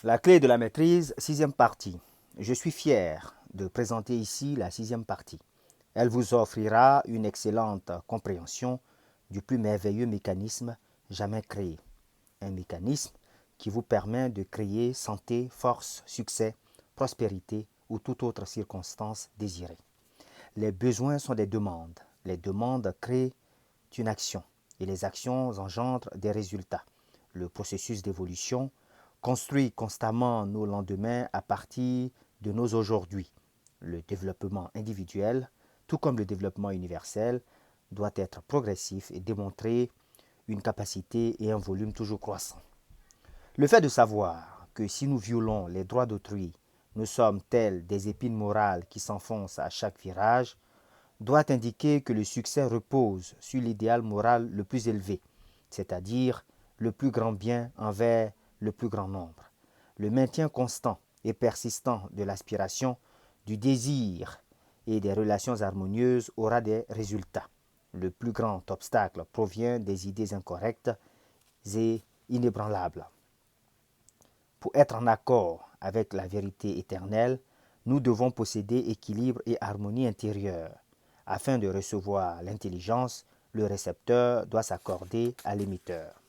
La clé de la maîtrise, sixième partie. Je suis fier de présenter ici la sixième partie. Elle vous offrira une excellente compréhension du plus merveilleux mécanisme jamais créé. Un mécanisme qui vous permet de créer santé, force, succès, prospérité ou toute autre circonstance désirée. Les besoins sont des demandes. Les demandes créent une action et les actions engendrent des résultats. Le processus d'évolution construit constamment nos lendemains à partir de nos aujourd'hui. Le développement individuel, tout comme le développement universel, doit être progressif et démontrer une capacité et un volume toujours croissant. Le fait de savoir que si nous violons les droits d'autrui, nous sommes tels des épines morales qui s'enfoncent à chaque virage, doit indiquer que le succès repose sur l'idéal moral le plus élevé, c'est-à-dire le plus grand bien envers le plus grand nombre. Le maintien constant et persistant de l'aspiration, du désir et des relations harmonieuses aura des résultats. Le plus grand obstacle provient des idées incorrectes et inébranlables. Pour être en accord avec la vérité éternelle, nous devons posséder équilibre et harmonie intérieure. Afin de recevoir l'intelligence, le récepteur doit s'accorder à l'émetteur.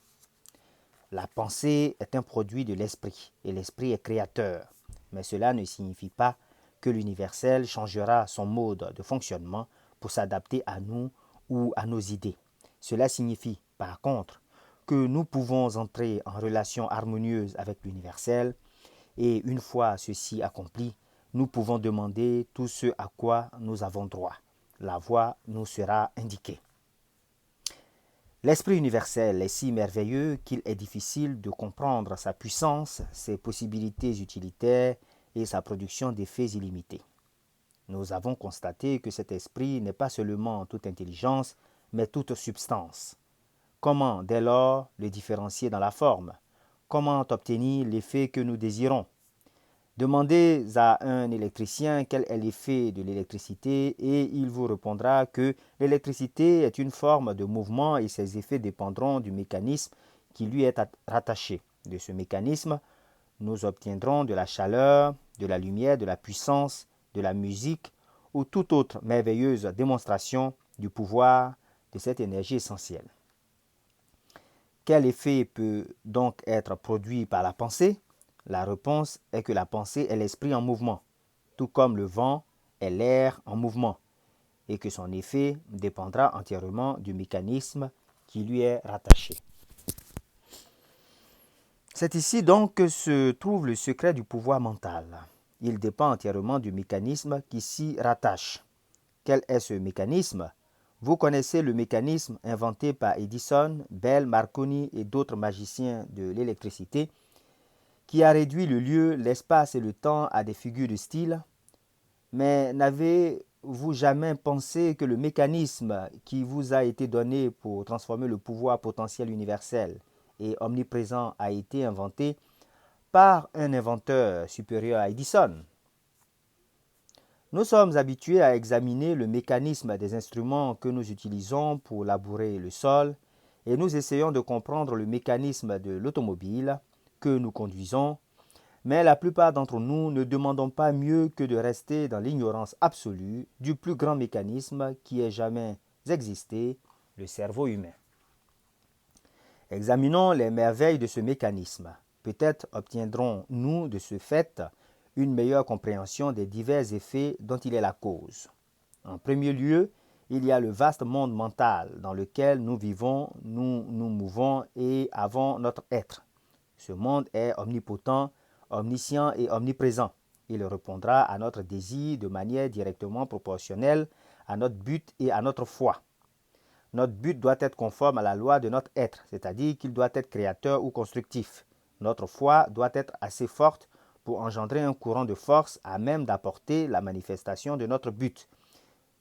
La pensée est un produit de l'esprit et l'esprit est créateur. Mais cela ne signifie pas que l'universel changera son mode de fonctionnement pour s'adapter à nous ou à nos idées. Cela signifie, par contre, que nous pouvons entrer en relation harmonieuse avec l'universel et une fois ceci accompli, nous pouvons demander tout ce à quoi nous avons droit. La voie nous sera indiquée. L'esprit universel est si merveilleux qu'il est difficile de comprendre sa puissance, ses possibilités utilitaires et sa production d'effets illimités. Nous avons constaté que cet esprit n'est pas seulement toute intelligence, mais toute substance. Comment, dès lors, le différencier dans la forme? Comment obtenir l'effet que nous désirons? Demandez à un électricien quel est l'effet de l'électricité et il vous répondra que l'électricité est une forme de mouvement et ses effets dépendront du mécanisme qui lui est rattaché. De ce mécanisme, nous obtiendrons de la chaleur, de la lumière, de la puissance, de la musique ou toute autre merveilleuse démonstration du pouvoir de cette énergie essentielle. Quel effet peut donc être produit par la pensée? La réponse est que la pensée est l'esprit en mouvement, tout comme le vent est l'air en mouvement, et que son effet dépendra entièrement du mécanisme qui lui est rattaché. C'est ici donc que se trouve le secret du pouvoir mental. Il dépend entièrement du mécanisme qui s'y rattache. Quel est ce mécanisme? Vous connaissez le mécanisme inventé par Edison, Bell, Marconi et d'autres magiciens de l'électricité qui a réduit le lieu, l'espace et le temps à des figures de style. Mais n'avez-vous jamais pensé que le mécanisme qui vous a été donné pour transformer le pouvoir potentiel universel et omniprésent a été inventé par un inventeur supérieur à Edison? Nous sommes habitués à examiner le mécanisme des instruments que nous utilisons pour labourer le sol et nous essayons de comprendre le mécanisme de l'automobile que nous conduisons, mais la plupart d'entre nous ne demandons pas mieux que de rester dans l'ignorance absolue du plus grand mécanisme qui ait jamais existé, le cerveau humain. Examinons les merveilles de ce mécanisme. Peut-être obtiendrons-nous de ce fait une meilleure compréhension des divers effets dont il est la cause. En premier lieu, il y a le vaste monde mental dans lequel nous vivons, nous nous mouvons et avons notre être. Ce monde est omnipotent, omniscient et omniprésent. Il répondra à notre désir de manière directement proportionnelle à notre but et à notre foi. Notre but doit être conforme à la loi de notre être, c'est-à-dire qu'il doit être créateur ou constructif. Notre foi doit être assez forte pour engendrer un courant de force à même d'apporter la manifestation de notre but.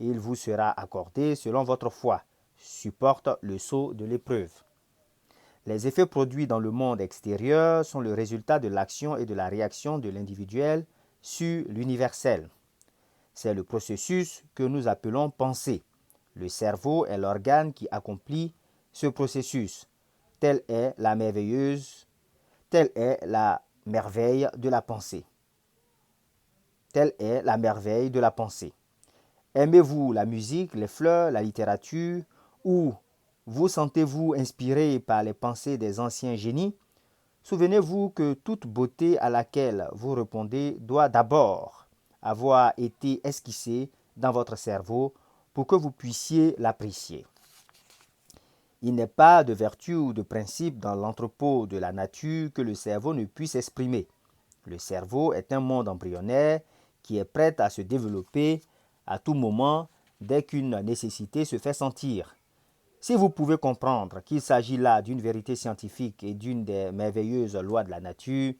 Il vous sera accordé selon votre foi. Supporte le sceau de l'épreuve. Les effets produits dans le monde extérieur sont le résultat de l'action et de la réaction de l'individuel sur l'universel. C'est le processus que nous appelons pensée. Le cerveau est l'organe qui accomplit ce processus. Telle est la merveille de la pensée. Telle est la merveille de la pensée. Aimez-vous la musique, les fleurs, la littérature, ou vous sentez-vous inspiré par les pensées des anciens génies? Souvenez-vous que toute beauté à laquelle vous répondez doit d'abord avoir été esquissée dans votre cerveau pour que vous puissiez l'apprécier. Il n'est pas de vertu ou de principe dans l'entrepôt de la nature que le cerveau ne puisse exprimer. Le cerveau est un monde embryonnaire qui est prêt à se développer à tout moment dès qu'une nécessité se fait sentir. Si vous pouvez comprendre qu'il s'agit là d'une vérité scientifique et d'une des merveilleuses lois de la nature,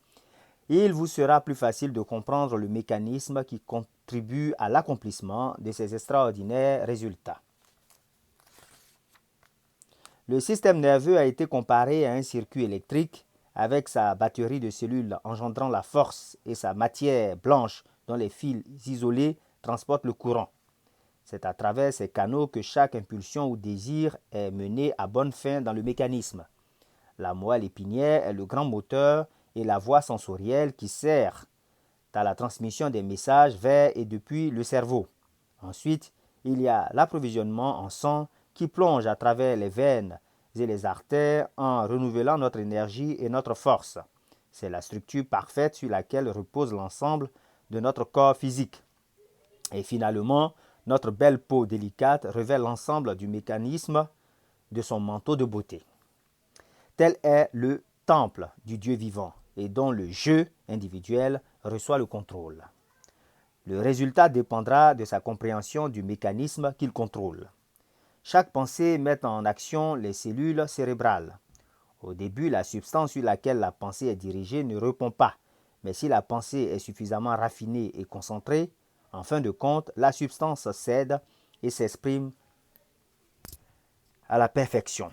il vous sera plus facile de comprendre le mécanisme qui contribue à l'accomplissement de ces extraordinaires résultats. Le système nerveux a été comparé à un circuit électrique avec sa batterie de cellules engendrant la force et sa matière blanche dont les fils isolés transportent le courant. C'est à travers ces canaux que chaque impulsion ou désir est mené à bonne fin dans le mécanisme. La moelle épinière est le grand moteur et la voie sensorielle qui sert à la transmission des messages vers et depuis le cerveau. Ensuite, il y a l'approvisionnement en sang qui plonge à travers les veines et les artères en renouvelant notre énergie et notre force. C'est la structure parfaite sur laquelle repose l'ensemble de notre corps physique. Et finalement, notre belle peau délicate révèle l'ensemble du mécanisme de son manteau de beauté. Tel est le temple du Dieu vivant et dont le jeu individuel reçoit le contrôle. Le résultat dépendra de sa compréhension du mécanisme qu'il contrôle. Chaque pensée met en action les cellules cérébrales. Au début, la substance sur laquelle la pensée est dirigée ne répond pas, mais si la pensée est suffisamment raffinée et concentrée, en fin de compte, la substance cède et s'exprime à la perfection.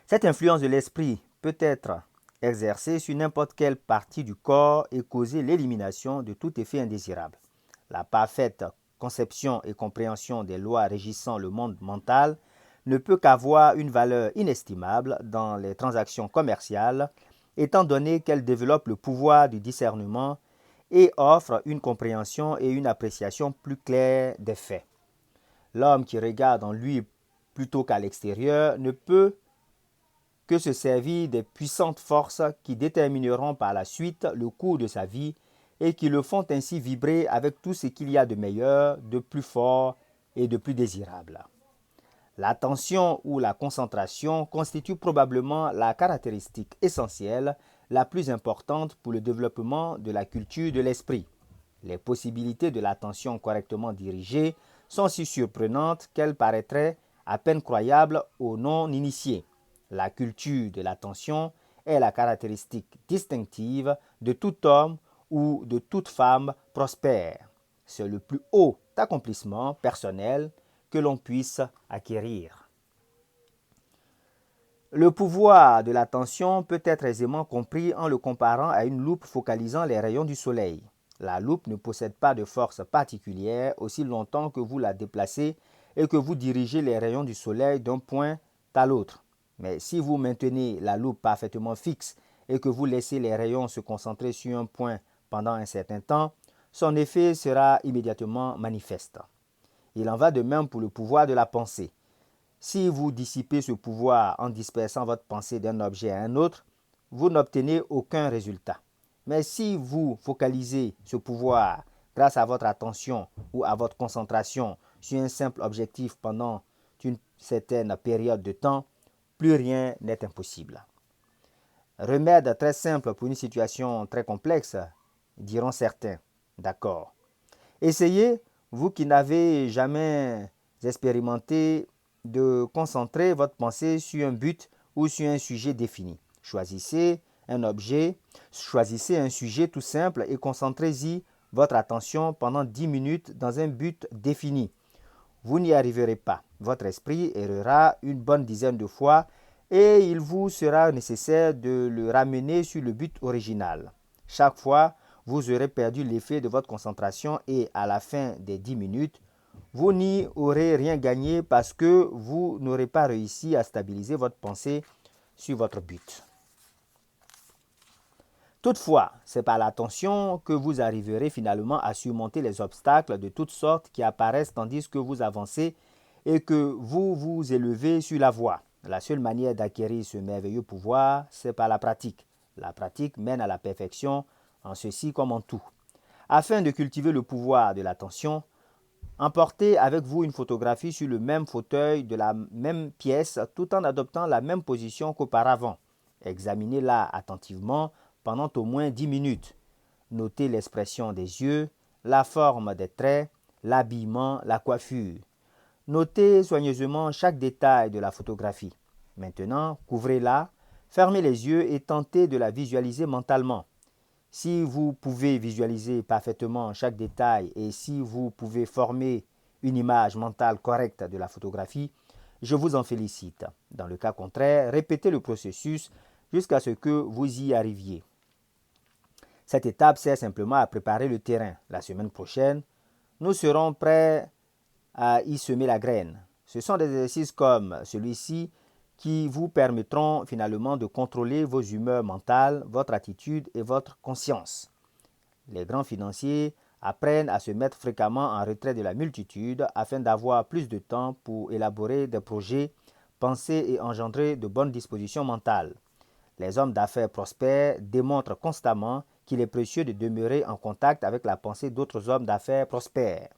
Cette influence de l'esprit peut être exercée sur n'importe quelle partie du corps et causer l'élimination de tout effet indésirable. La parfaite conception et compréhension des lois régissant le monde mental ne peut qu'avoir une valeur inestimable dans les transactions commerciales, étant donné qu'elle développe le pouvoir du discernement et offre une compréhension et une appréciation plus claires des faits. L'homme qui regarde en lui plutôt qu'à l'extérieur ne peut que se servir des puissantes forces qui détermineront par la suite le cours de sa vie et qui le font ainsi vibrer avec tout ce qu'il y a de meilleur, de plus fort et de plus désirable. L'attention ou la concentration constitue probablement la caractéristique essentielle la plus importante pour le développement de la culture de l'esprit. Les possibilités de l'attention correctement dirigée sont si surprenantes qu'elles paraîtraient à peine croyables aux non-initiés. La culture de l'attention est la caractéristique distinctive de tout homme ou de toute femme prospère. C'est le plus haut accomplissement personnel que l'on puisse acquérir. Le pouvoir de l'attention peut être aisément compris en le comparant à une loupe focalisant les rayons du soleil. La loupe ne possède pas de force particulière aussi longtemps que vous la déplacez et que vous dirigez les rayons du soleil d'un point à l'autre. Mais si vous maintenez la loupe parfaitement fixe et que vous laissez les rayons se concentrer sur un point pendant un certain temps, son effet sera immédiatement manifeste. Il en va de même pour le pouvoir de la pensée. Si vous dissipez ce pouvoir en dispersant votre pensée d'un objet à un autre, vous n'obtenez aucun résultat. Mais si vous focalisez ce pouvoir grâce à votre attention ou à votre concentration sur un simple objectif pendant une certaine période de temps, plus rien n'est impossible. Remède très simple pour une situation très complexe, diront certains. D'accord. Essayez, vous qui n'avez jamais expérimenté, de concentrer votre pensée sur un but ou sur un sujet défini. Choisissez un objet, choisissez un sujet tout simple et concentrez-y votre attention pendant 10 minutes dans un but défini. Vous n'y arriverez pas. Votre esprit errera une bonne dizaine de fois et il vous sera nécessaire de le ramener sur le but original. Chaque fois, vous aurez perdu l'effet de votre concentration et à la fin des 10 minutes, vous n'y aurez rien gagné parce que vous n'aurez pas réussi à stabiliser votre pensée sur votre but. Toutefois, c'est par l'attention que vous arriverez finalement à surmonter les obstacles de toutes sortes qui apparaissent tandis que vous avancez et que vous vous élevez sur la voie. La seule manière d'acquérir ce merveilleux pouvoir, c'est par la pratique. La pratique mène à la perfection en ceci comme en tout. Afin de cultiver le pouvoir de l'attention, emportez avec vous une photographie sur le même fauteuil de la même pièce tout en adoptant la même position qu'auparavant. Examinez-la attentivement pendant au moins 10 minutes. Notez l'expression des yeux, la forme des traits, l'habillement, la coiffure. Notez soigneusement chaque détail de la photographie. Maintenant, couvrez-la, fermez les yeux et tentez de la visualiser mentalement. Si vous pouvez visualiser parfaitement chaque détail et si vous pouvez former une image mentale correcte de la photographie, je vous en félicite. Dans le cas contraire, répétez le processus jusqu'à ce que vous y arriviez. Cette étape sert simplement à préparer le terrain. La semaine prochaine, nous serons prêts à y semer la graine. Ce sont des exercices comme celui-ci qui vous permettront finalement de contrôler vos humeurs mentales, votre attitude et votre conscience. Les grands financiers apprennent à se mettre fréquemment en retrait de la multitude afin d'avoir plus de temps pour élaborer des projets, penser et engendrer de bonnes dispositions mentales. Les hommes d'affaires prospères démontrent constamment qu'il est précieux de demeurer en contact avec la pensée d'autres hommes d'affaires prospères.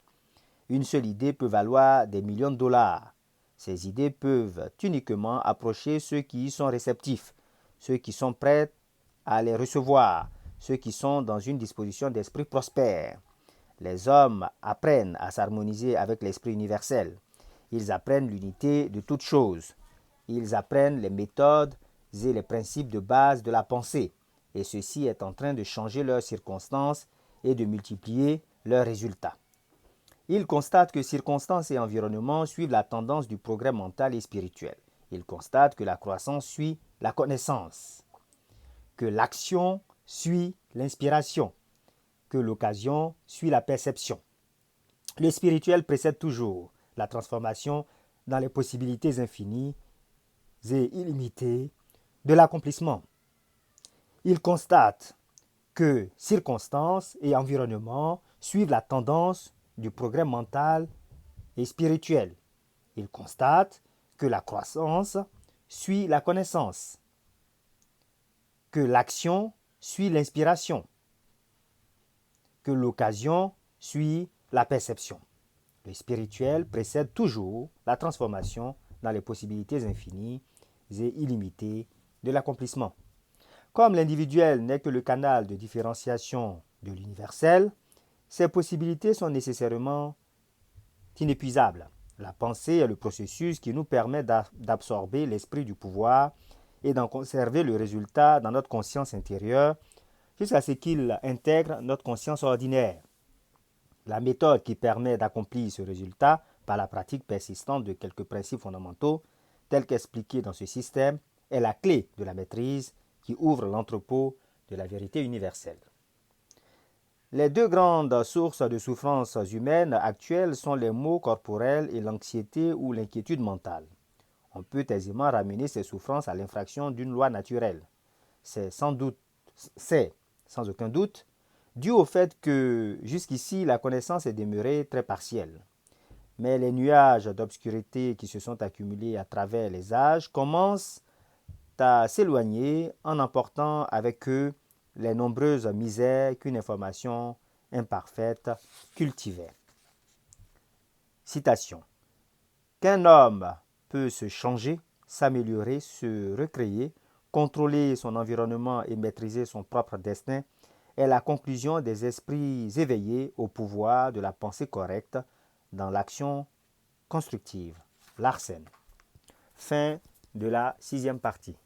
Une seule idée peut valoir des millions de dollars. Ces idées peuvent uniquement approcher ceux qui y sont réceptifs, ceux qui sont prêts à les recevoir, ceux qui sont dans une disposition d'esprit prospère. Les hommes apprennent à s'harmoniser avec l'esprit universel. Ils apprennent l'unité de toutes choses. Ils apprennent les méthodes et les principes de base de la pensée. Et ceci est en train de changer leurs circonstances et de multiplier leurs résultats. Ils constatent que circonstances et environnements suivent la tendance du progrès mental et spirituel. Ils constatent que la croissance suit la connaissance, que l'action suit l'inspiration, que l'occasion suit la perception. Le spirituel précède toujours la transformation dans les possibilités infinies et illimitées de l'accomplissement. Ils constatent que circonstances et environnements suivent la tendance du progrès mental et spirituel. Ils constatent que la croissance suit la connaissance, que l'action suit l'inspiration, que l'occasion suit la perception. Le spirituel précède toujours la transformation dans les possibilités infinies et illimitées de l'accomplissement. Comme l'individuel n'est que le canal de différenciation de l'universel, ces possibilités sont nécessairement inépuisables. La pensée est le processus qui nous permet d'absorber l'esprit du pouvoir et d'en conserver le résultat dans notre conscience intérieure jusqu'à ce qu'il intègre notre conscience ordinaire. La méthode qui permet d'accomplir ce résultat par la pratique persistante de quelques principes fondamentaux, tels qu'expliqués dans ce système, est la clé de la maîtrise qui ouvre l'entrepôt de la vérité universelle. Les deux grandes sources de souffrances humaines actuelles sont les maux corporels et l'anxiété ou l'inquiétude mentale. On peut aisément ramener ces souffrances à l'infraction d'une loi naturelle. C'est sans aucun doute, dû au fait que jusqu'ici la connaissance est demeurée très partielle. Mais les nuages d'obscurité qui se sont accumulés à travers les âges commencent à s'éloigner en emportant avec eux les nombreuses misères qu'une information imparfaite cultivait. Citation. Qu'un homme peut se changer, s'améliorer, se recréer, contrôler son environnement et maîtriser son propre destin est la conclusion des esprits éveillés au pouvoir de la pensée correcte dans l'action constructive. Larsen. Fin de la 6e partie.